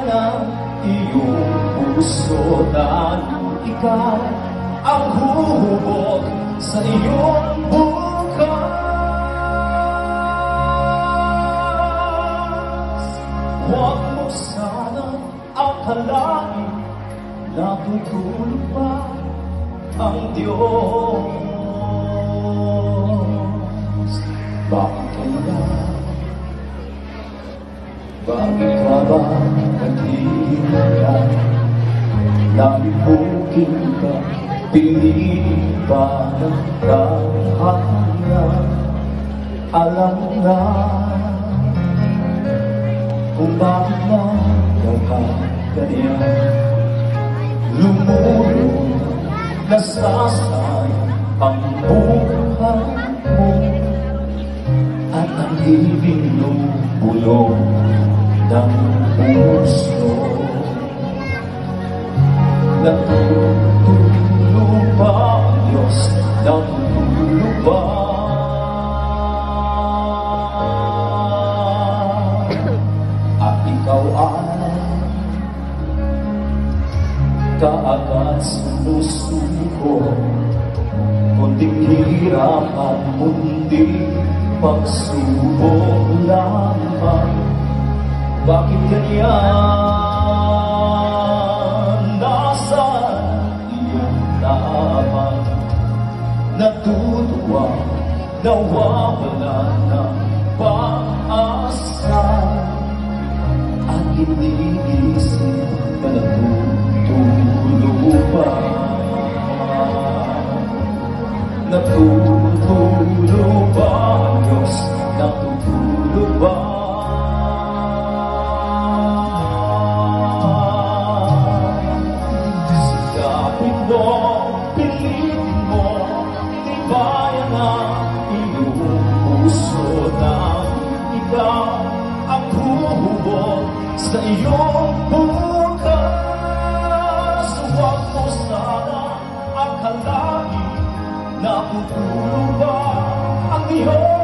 ng iyong puso na ikaw ang huhubog sa iyong bukas. Huwag mo sanang akalain na tutulog pa ang Diyos. Bakit kaya? Bakit ka ba naghihintay? Nabibukin ka, pinili pa ng tahanan. Alam na kung bakit magkakaganyan. Lumulong, nasasayang ang buhay mo, at ang ibinubulong ng puso. Natutulog ba ang Diyos? Natutulog ba? At ikaw ay kaagad sumusuko, kunting hirap at munting pagsubok lamang. Bakit ganyan? Nasa iyong laman, natutuwa, nawawala ng pag-asa, at iniisip na natutulog ba? Natutulog ba ang Diyos? Natutulog ba? Sikapin mo, pilitin mo, tibayan ang iyong puso na ikaw ang huhubog sa iyong bukas. Huwag mo sana akalain na tutulog ba ang Diyos.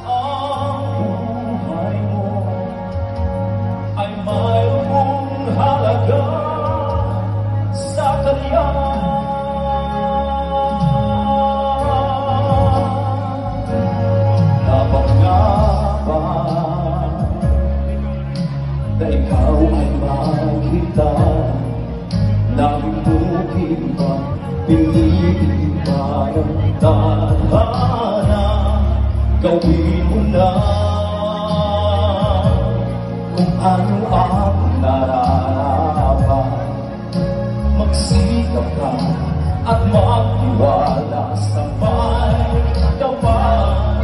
Ang buhay mo ay mayroong halaga sa Kanya. Dapat nga ba na ikaw ay makita, nabibukin ba, pinili pa ng tadhana? Gawin mo na kung ano ang nararapat. Magsikap ka at magtiwala sa may katawan.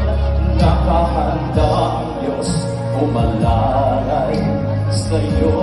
Nakahanda ang Diyos umalalay sa'yo.